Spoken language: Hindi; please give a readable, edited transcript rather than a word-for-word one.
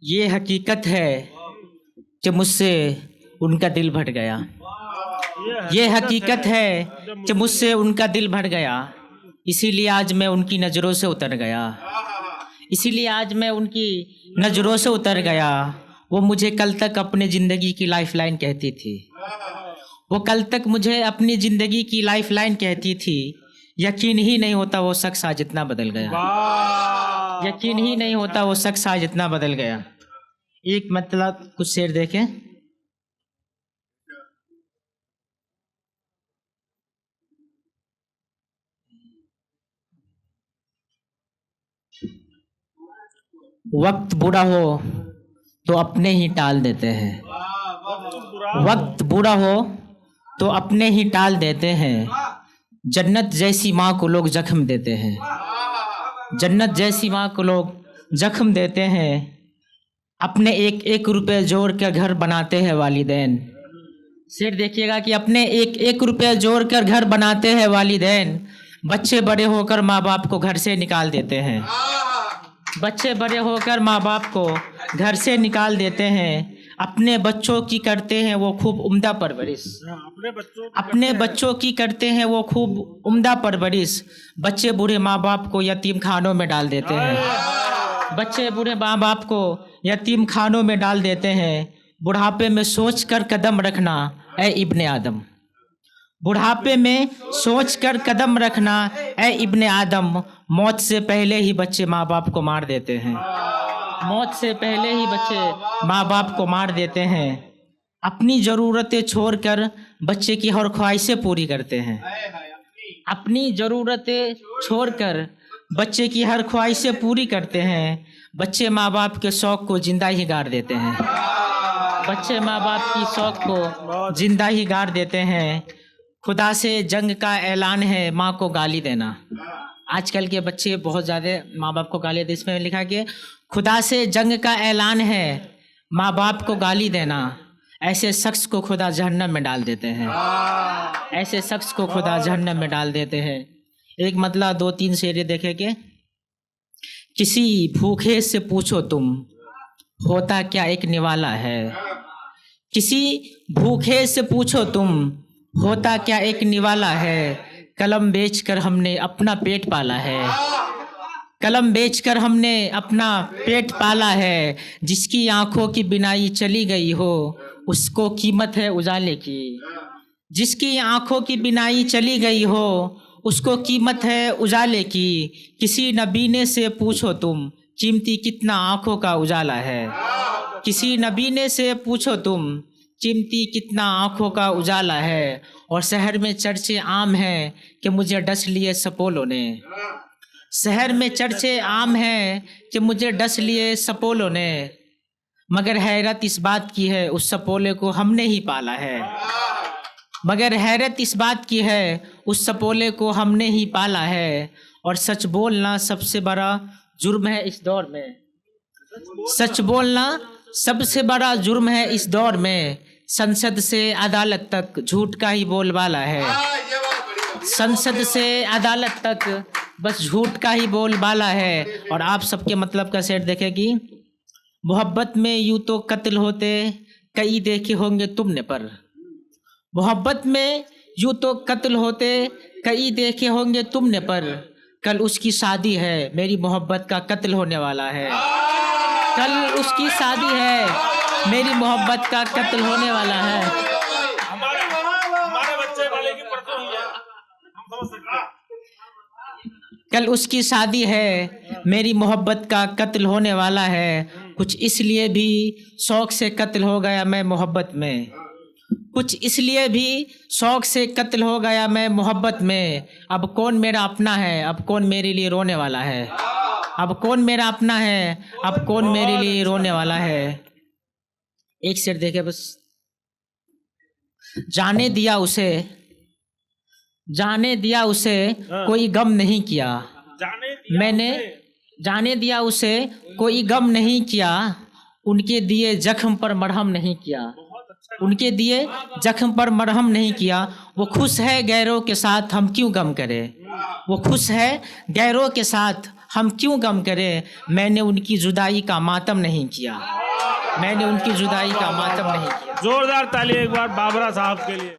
ये हकीकत है कि मुझसे उनका दिल भर गया। ये हकीकत है कि मुझसे उनका दिल भर गया। इसीलिए आज मैं उनकी नज़रों से उतर गया। इसीलिए आज मैं उनकी नज़रों से उतर गया। वो मुझे कल तक अपने ज़िंदगी की लाइफलाइन कहती थी। वो कल तक मुझे अपनी ज़िंदगी की लाइफलाइन कहती थी। यकीन ही नहीं होता वो शख्स आज इतना बदल गया। यकीन ही नहीं होता वो शख्स आज इतना बदल गया। एक मतलब कुछ शेर देखें। वक्त बुरा हो तो अपने ही टाल देते हैं। वक्त बुरा हो तो अपने ही टाल देते हैं। जन्नत जैसी माँ को लोग जख्म देते हैं। जन्नत जैसी माँ को लोग जख्म देते हैं। अपने एक एक रुपए जोड़ कर घर बनाते हैं वालिदैन। शेर देखिएगा कि अपने एक एक रुपए जोड़ कर घर बनाते हैं वालिदैन। बच्चे बड़े होकर माँ बाप को घर से निकाल देते हैं। बच्चे बड़े होकर माँ बाप को घर से निकाल देते हैं। अपने बच्चों की करते हैं वो खूब उम्दा परवरिश। अपने बच्चों की करते हैं वो खूब उम्दा परवरिश। बच्चे बूढ़े माँ बाप को यतीम खानों में डाल देते हैं। बच्चे बूढ़े माँ बाप को यतीम खानों में डाल देते हैं। बुढ़ापे में सोच कर कदम रखना ए इब्ने आदम। बुढ़ापे में सोच कर कदम रखना ए इब्ने आदम। मौत से पहले ही बच्चे माँ बाप को मार देते हैं। मौत से पहले ही बच्चे माँ बाप को मार देते हैं। अपनी ज़रूरतें छोड़कर बच्चे की हर ख्वाहिशें पूरी करते हैं। अपनी ज़रूरतें छोड़कर बच्चे की हर ख्वाहिशें पूरी करते हैं। बच्चे माँ बाप के शौक़ को जिंदा ही गाड़ देते हैं। बच्चे माँ बाप की शौक़ को जिंदा ही गाड़ देते हैं। खुदा से जंग का ऐलान है माँ को गाली देना। आजकल के बच्चे बहुत ज़्यादा माँ बाप को गाली देते। इसमें लिखा कि खुदा से जंग का ऐलान है माँ बाप को गाली देना। ऐसे शख्स को खुदा जहन्नम में डाल देते हैं। ऐसे शख्स को खुदा जहन्नम में डाल देते हैं। एक मतलब 2-3 शेर देखे कि किसी भूखे से पूछो तुम होता क्या एक निवाला है। किसी भूखे से पूछो तुम होता क्या एक निवाला है। कलम बेचकर हमने अपना पेट पाला है। कलम बेचकर हमने अपना पेट पाला है। जिसकी आंखों की बिनाई चली गई हो उसको कीमत है उजाले की। जिसकी आंखों की बिनाई चली गई हो उसको कीमत है उजाले की। किसी नबीने से पूछो तुम कीमती कितना आंखों का उजाला है। किसी नबीने से पूछो तुम कीमती कितना आंखों का उजाला है। और शहर में चर्चे आम हैं कि मुझे डस लिए सपोलों ने। शहर में चर्चे आम हैं कि मुझे डस लिए सपोलों ने। मगर हैरत इस बात की है उस सपोले को हमने ही पाला है। मगर हैरत इस बात की है उस सपोले को हमने ही पाला है। और सच बोलना सबसे बड़ा जुर्म है इस दौर में। सच बोलना सबसे बड़ा जुर्म है इस दौर में। संसद से अदालत तक झूठ का ही बोलबाला है। संसद से अदालत तक बस झूठ का ही बोलबाला है। और आप सबके मतलब का शेर देखें कि मोहब्बत में यूं तो कत्ल होते कई देखे होंगे तुमने पर। मोहब्बत में यूं तो कत्ल होते कई देखे होंगे तुमने पर। कल उसकी शादी है मेरी मोहब्बत का कत्ल होने वाला है। कल उसकी शादी है मेरी मोहब्बत का कत्ल होने वाला है। हमारे बच्चे वाले की परसों हुई है, हम समझ सकते हैं। कल उसकी शादी है मेरी मोहब्बत का कत्ल होने वाला है। कुछ इसलिए भी शौक़ से कत्ल हो गया मैं मोहब्बत में। कुछ इसलिए भी शौक़ से कत्ल हो गया मैं मोहब्बत में। अब कौन मेरा अपना है अब कौन मेरे लिए रोने वाला है। अब कौन मेरा अपना है अब कौन मेरे लिए रोने वाला है। एक शेर देखे बस। जाने दिया उसे कोई गम नहीं किया। मैंने जाने दिया उसे कोई गम नहीं किया। उनके दिए जख्म पर मरहम नहीं किया। उनके दिए जख्म पर मरहम नहीं किया। वो खुश है गैरों के साथ हम क्यों गम करें। वो खुश है गैरों के साथ हम क्यों गम करें, मैंने उनकी जुदाई का मातम नहीं किया, मैंने उनकी जुदाई का मातम नहीं किया। जोरदार ताली एक बार बाबरा साहब के लिए।